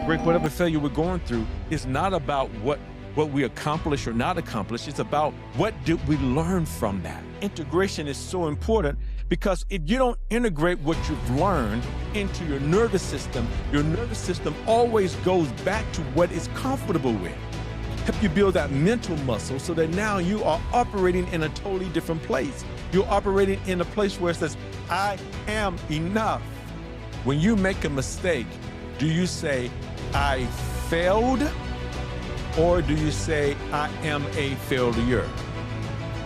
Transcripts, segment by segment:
heartbreak, whatever failure we're going through is not about what we accomplish or not accomplish. It's about what did we learn from that. Integration is so important because if you don't integrate what you've learned into your nervous system always goes back to what it's comfortable with. Help you build that mental muscle so that now you are operating in a totally different place. You're operating in a place where it says, I am enough. When you make a mistake, do you say, I failed? Or do you say, I am a failure?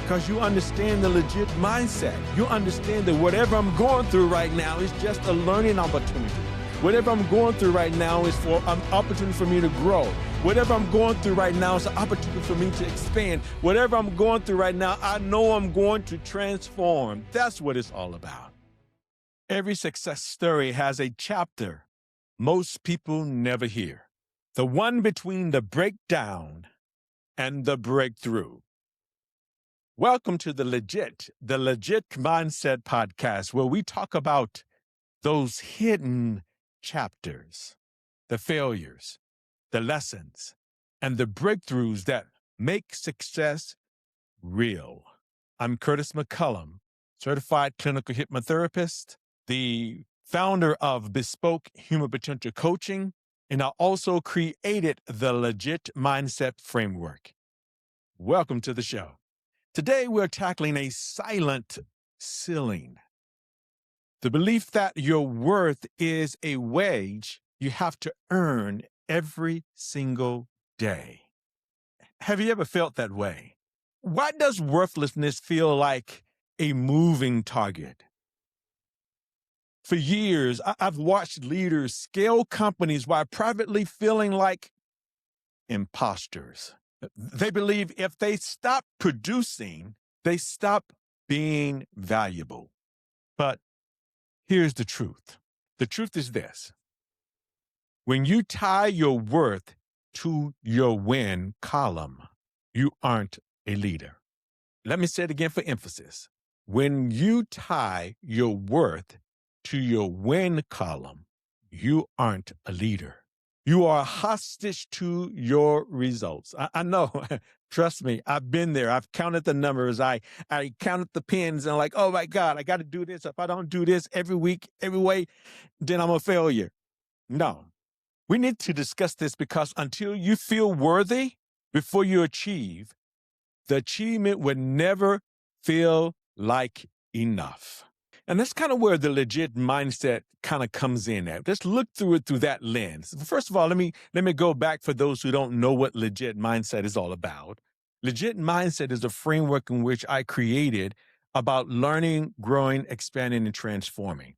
Because you understand the legit mindset. You understand that whatever I'm going through right now is just a learning opportunity. Whatever I'm going through right now is for an opportunity for me to grow. Whatever I'm going through right now is an opportunity for me to expand. Whatever I'm going through right now, I know I'm going to transform. That's what it's all about. Every success story has a chapter most people never hear. The one between the breakdown and the breakthrough. Welcome to the Legit Mindset Podcast, where we talk about those hidden chapters, the failures, the lessons, and the breakthroughs that make success real. I'm Curtis McCullom, certified clinical hypnotherapist, the founder of Bespoke Human Potential Coaching, and I also created the Legit Mindset Framework. Welcome to the show. Today, we're tackling a silent ceiling. The belief that your worth is a wage you have to earn every single day. Have you ever felt that way? Why does worthlessness feel like a moving target? For years, I've watched leaders scale companies while privately feeling like imposters. They believe if they stop producing, they stop being valuable. But here's the truth. The truth is this. When you tie your worth to your win column, you aren't a leader. Let me say it again for emphasis. When you tie your worth to your win column, you aren't a leader. You are hostage to your results. I know, trust me, I've been there. I've counted the numbers. I counted the pins and I'm like, oh my God, I got to do this. If I don't do this every week, every way, then I'm a failure. No, we need to discuss this because until you feel worthy before you achieve, the achievement would never feel like enough. And that's kind of where the legit mindset kind of comes in at. Let's look through it through that lens. First of all, let me go back for those who don't know what legit mindset is all about. Legit mindset is a framework in which I created about learning, growing, expanding, and transforming.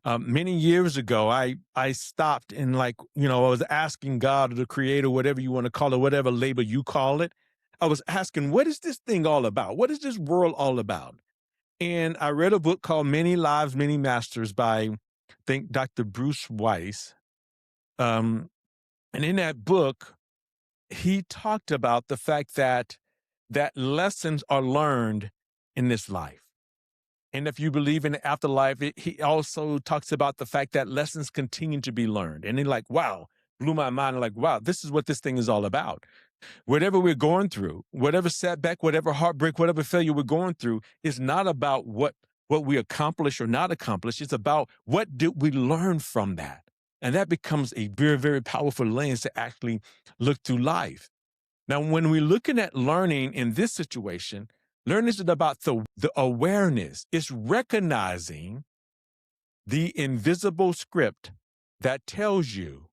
Many years ago, I stopped and I was asking God or the creator, whatever you want to call it, whatever label you call it. I was asking, what is this thing all about? What is this world all about? And I read a book called Many Lives, Many Masters by, I think, Dr. Bruce Weiss. And in that book, he talked about the fact that lessons are learned in this life. And if you believe in the afterlife, he also talks about the fact that lessons continue to be learned. And he's wow, blew my mind. Wow, this is what this thing is all about. Whatever we're going through, whatever setback, whatever heartbreak, whatever failure we're going through is not about what we accomplish or not accomplish. It's about what did we learn from that. And that becomes a very, very powerful lens to actually look through life. Now, when we're looking at learning in this situation, learning is about the awareness. It's recognizing the invisible script that tells you,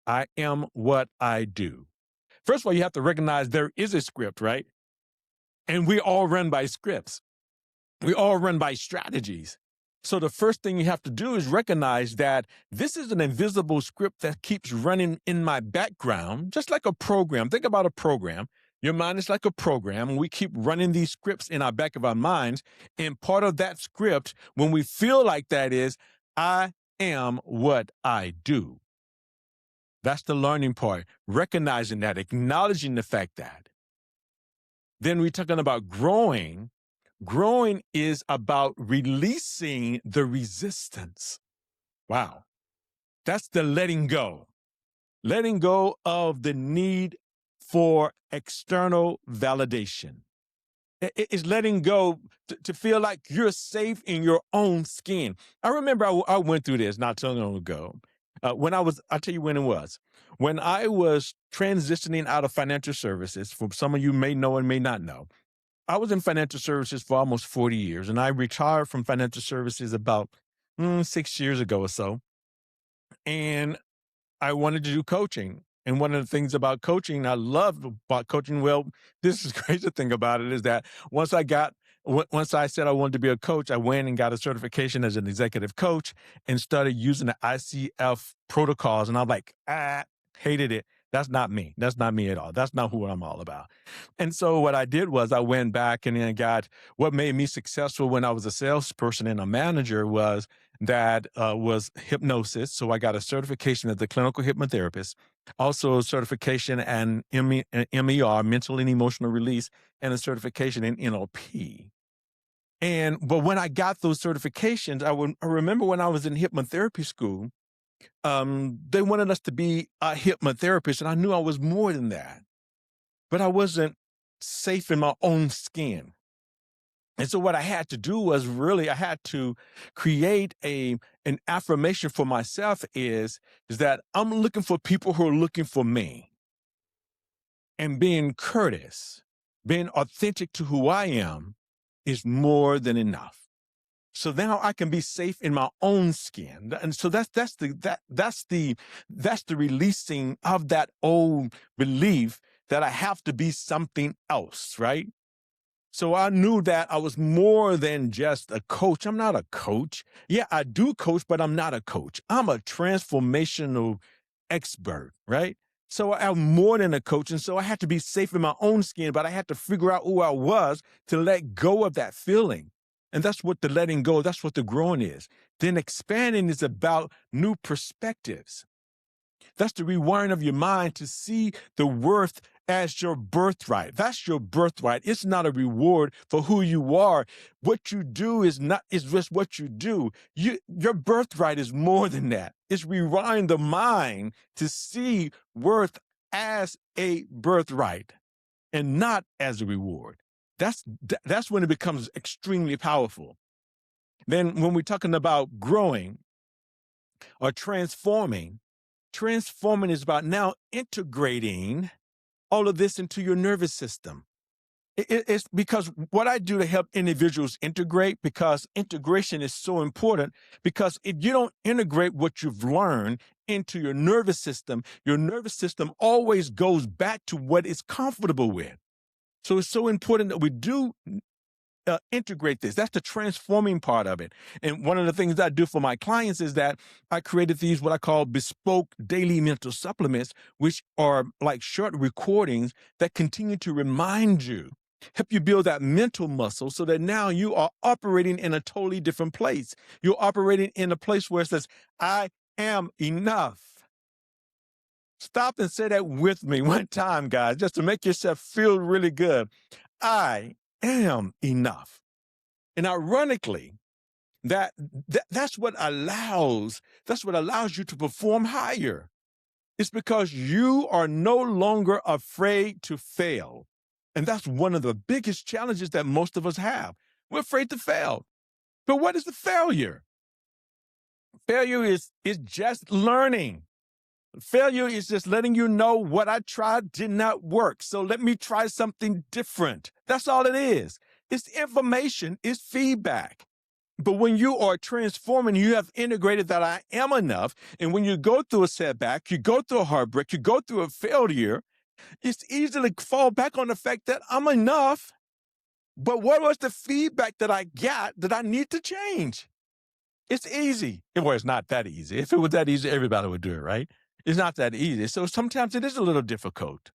I am what I do. First of all, you have to recognize there is a script, right? And we all run by scripts. We all run by strategies. So the first thing you have to do is recognize that this is an invisible script that keeps running in my background, just like a program. Think about a program. Your mind is like a program, and we keep running these scripts in our back of our minds. And part of that script, when we feel like that is, I am what I do. That's the learning part, recognizing that, acknowledging the fact that. Then we're talking about growing. Growing is about releasing the resistance. Wow. That's the letting go. letting go of the need for external validation. It's letting go to feel like you're safe in your own skin. I remember I went through this not too long ago. I'll tell you when it was. When I was transitioning out of financial services, for some of you may know and may not know, I was in financial services for almost 40 years, and I retired from financial services about 6 years ago or so. And I wanted to do coaching. And one of the things about coaching, I love about coaching, well, this is the crazy thing about it is that once I said I wanted to be a coach, I went and got a certification as an executive coach and started using the ICF protocols. And I'm like, hated it. That's not me. That's not me at all. That's not who I'm all about. And so what I did was I went back and then got what made me successful when I was a salesperson and a manager was hypnosis. So I got a certification as a clinical hypnotherapist, also a certification and MER, mental and emotional release, and a certification in NLP. But when I got those certifications, I remember when I was in hypnotherapy school, they wanted us to be a hypnotherapist, and I knew I was more than that, but I wasn't safe in my own skin. And so what I had to do was I had to create an affirmation for myself is that I'm looking for people who are looking for me, and being courteous, being authentic to who I am is more than enough. So now I can be safe in my own skin. And so that's the releasing of that old belief that I have to be something else, right? So I knew that I was more than just a coach. I'm not a coach. Yeah, I do coach, but I'm not a coach. I'm a transformational expert, right? So I'm more than a coach. And so I had to be safe in my own skin, but I had to figure out who I was to let go of that feeling. And that's what the letting go, that's what the growing is. Then expanding is about new perspectives. That's the rewiring of your mind to see the worth as your birthright. That's your birthright. It's not a reward for who you are. What you do is just what you do. Your birthright is more than that. It's rewiring the mind to see worth as a birthright and not as a reward. That's when it becomes extremely powerful. Then when we're talking about growing or transforming is about now integrating all of this into your nervous system. It's because what I do to help individuals integrate, because integration is so important, because if you don't integrate what you've learned into your nervous system always goes back to what it's comfortable with. So it's so important that we do integrate this. That's the transforming part of it. And one of the things I do for my clients is that I created these, what I call bespoke daily mental supplements, which are like short recordings that continue to remind you, help you build that mental muscle so that now you are operating in a totally different place. You're operating in a place where it says, I am enough. Stop and say that with me one time, guys, just to make yourself feel really good. I am enough. And ironically, that's what allows you to perform higher. It's because you are no longer afraid to fail. And that's one of the biggest challenges that most of us have. We're afraid to fail. But what is the failure? Failure is just learning. Failure is just letting you know what I tried did not work. So let me try something different. That's all it is. It's information, it's feedback. But when you are transforming, you have integrated that I am enough. And when you go through a setback, you go through a heartbreak, you go through a failure, it's easy to fall back on the fact that I'm enough. But what was the feedback that I got that I need to change? It's easy. Well, it's not that easy. If it was that easy, everybody would do it, right? It's not that easy. So sometimes it is a little difficult.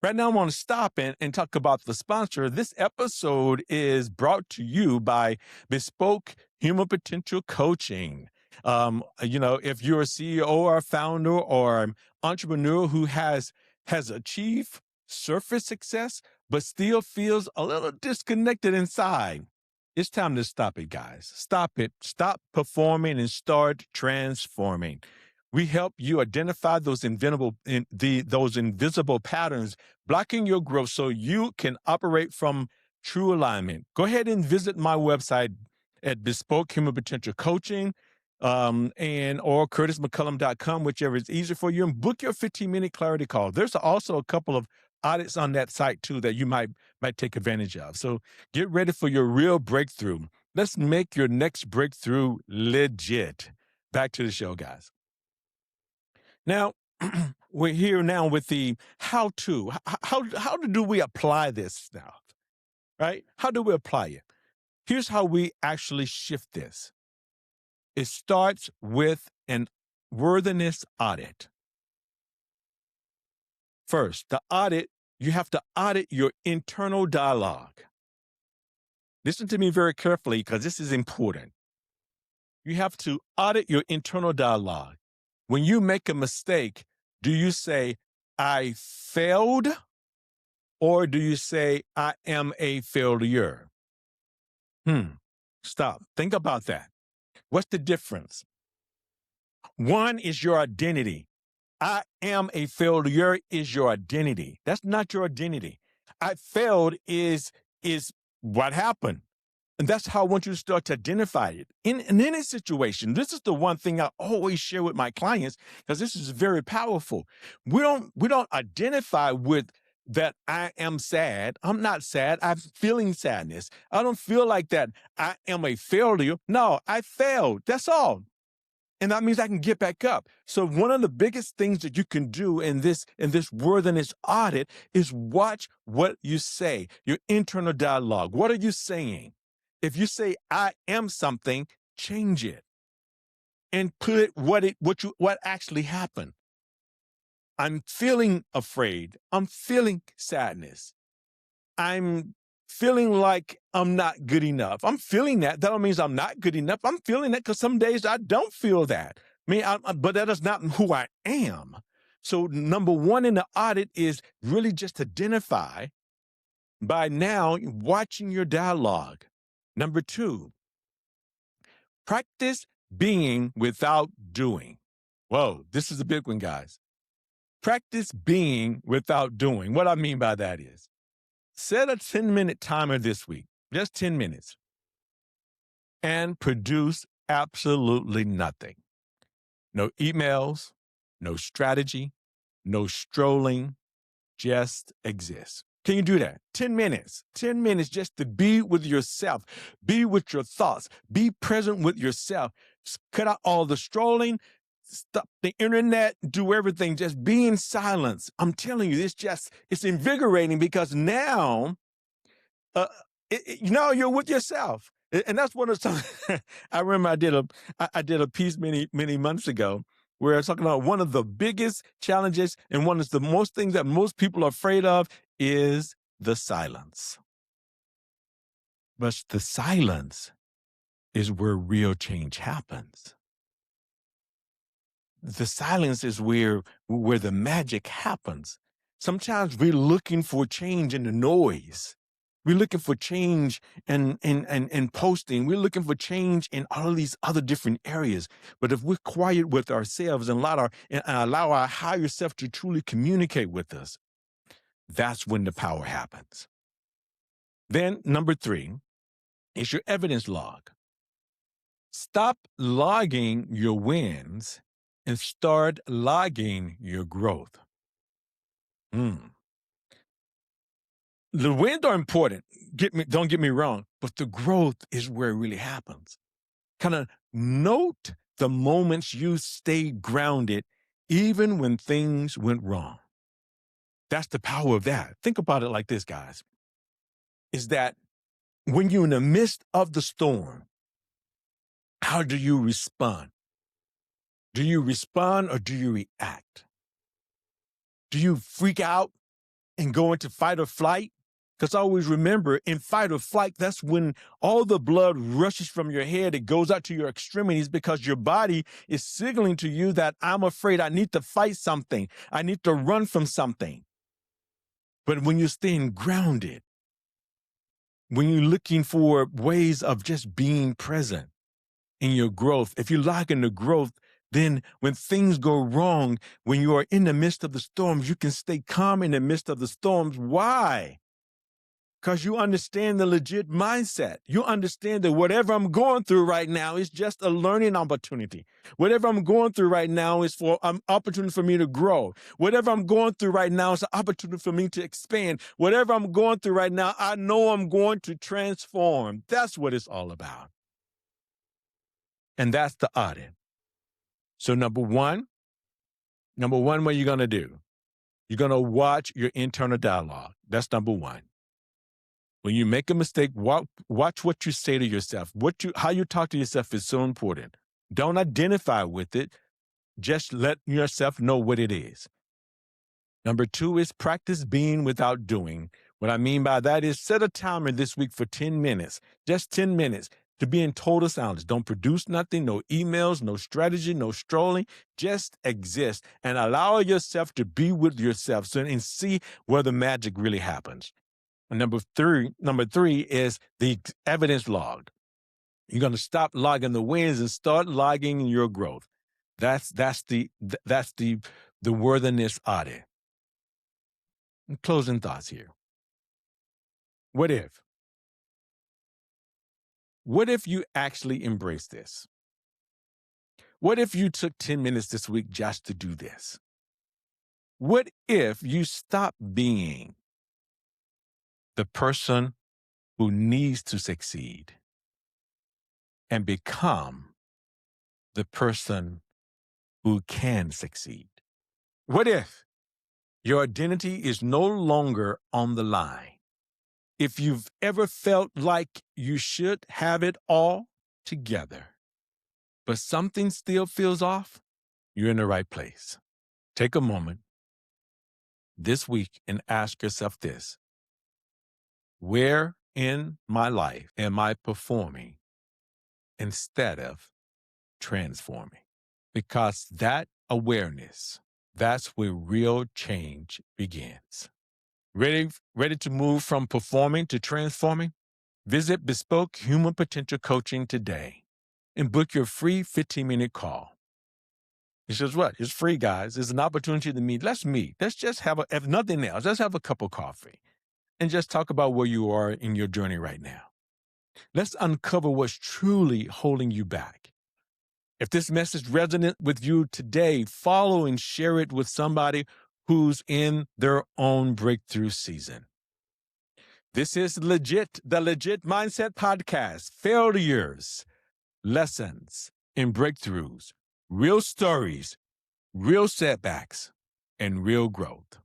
Right now, I want to stop and talk about the sponsor. This episode is brought to you by Bespoke Human Potential Coaching. If you're a CEO or a founder or entrepreneur who has achieved surface success, but still feels a little disconnected inside, it's time to stop it, guys. Stop it. Stop performing and start transforming. We help you identify those invisible patterns blocking your growth so you can operate from true alignment. Go ahead and visit my website at Bespoke Human Potential Coaching and or curtismccullom.com, whichever is easier for you, and book your 15-minute clarity call. There's also a couple of audits on that site too that you might take advantage of. So get ready for your real breakthrough. Let's make your next breakthrough legit. Back to the show, guys. Now, we're here now with the how-to. How do we apply this now, right? How do we apply it? Here's how we actually shift this. It starts with an worthiness audit. First, the audit, you have to audit your internal dialogue. Listen to me very carefully because this is important. You have to audit your internal dialogue. When you make a mistake, do you say, I failed? Or do you say, I am a failure? Stop. Think about that. What's the difference? One is your identity. I am a failure is your identity. That's not your identity. I failed is what happened. And that's how I want you to start to identify it. In any situation, this is the one thing I always share with my clients because this is very powerful. We don't identify with that I am sad. I'm not sad. I'm feeling sadness. I don't feel like that. I am a failure. No, I failed. That's all. And that means I can get back up. So one of the biggest things that you can do in this worthiness audit is watch what you say, your internal dialogue. What are you saying? If you say I am something, change it and put what actually happened. I'm feeling afraid. I'm feeling sadness. I'm feeling like I'm not good enough. I'm feeling that. That don't mean I'm not good enough. I'm feeling that because some days I don't feel that. But that is not who I am. So number one in the audit is really just identify by now watching your dialogue. Number two, practice being without doing. Whoa, this is a big one, guys. Practice being without doing. What I mean by that is, set a 10-minute timer this week, just 10 minutes, and produce absolutely nothing. No emails, no strategy, no strolling, just exist. Can you do that? 10 minutes. 10 minutes just to be with yourself, be with your thoughts, be present with yourself. Cut out all the strolling, stop the internet, do everything, just be in silence. I'm telling you, it's invigorating because now, you're with yourself. And that's one of the I remember I did a piece many months ago where I was talking about one of the biggest challenges and one of the most things that most people are afraid of is the silence. But the silence is where real change happens. The silence is where the magic happens. Sometimes we're looking for change in the noise. We're looking for change in posting. We're looking for change in all of these other different areas. But if we're quiet with ourselves and allow our higher self to truly communicate with us, that's when the power happens. Then number 3 is your evidence log. Stop logging your wins and start logging your growth. The wins are important. Don't get me wrong, but the growth is where it really happens. Kind of note the moments you stayed grounded, even when things went wrong. That's the power of that. Think about it like this, guys. Is that when you're in the midst of the storm, how do you respond? Do you respond or do you react? Do you freak out and go into fight or flight? Because always remember, in fight or flight, that's when all the blood rushes from your head. It goes out to your extremities because your body is signaling to you that I'm afraid, I need to fight something. I need to run from something. But when you're staying grounded, when you're looking for ways of just being present in your growth, if you're logging the growth, then when things go wrong, when you are in the midst of the storms, you can stay calm in the midst of the storms. Why? Because you understand the legit mindset. You understand that whatever I'm going through right now is just a learning opportunity. Whatever I'm going through right now is for an opportunity for me to grow. Whatever I'm going through right now is an opportunity for me to expand. Whatever I'm going through right now, I know I'm going to transform. That's what it's all about. And that's the audit. So number one, what you're going to do? You're going to watch your internal dialogue. That's number one. When you make a mistake, watch what you say to yourself. How you talk to yourself is so important. Don't identify with it. Just let yourself know what it is. Number two is practice being without doing. What I mean by that is set a timer this week for 10 minutes, just 10 minutes, to be in total silence. Don't produce nothing, no emails, no strategy, no strolling. Just exist and allow yourself to be with yourself and see where the magic really happens. And number three is the evidence log. You're going to stop logging the wins and start logging your growth. That's the worthiness audit. And closing thoughts here. What if? What if you actually embrace this? What if you took 10 minutes this week just to do this? What if you stop being the person who needs to succeed and become the person who can succeed? What if your identity is no longer on the line? If you've ever felt like you should have it all together, but something still feels off, you're in the right place. Take a moment this week and ask yourself this: where in my life am I performing instead of transforming? Because that awareness, that's where real change begins. Ready to move from performing to transforming? Visit Bespoke Human Potential Coaching today and book your free 15-minute call. It's just what? It's free, guys. It's an opportunity to meet. Let's meet. Let's just if nothing else, let's have a cup of coffee and just talk about where you are in your journey right now. Let's uncover what's truly holding you back. If this message resonates with you today, follow and share it with somebody who's in their own breakthrough season. This is the Legit Mindset Podcast. Failures, lessons, and breakthroughs. Real stories, real setbacks, and real growth.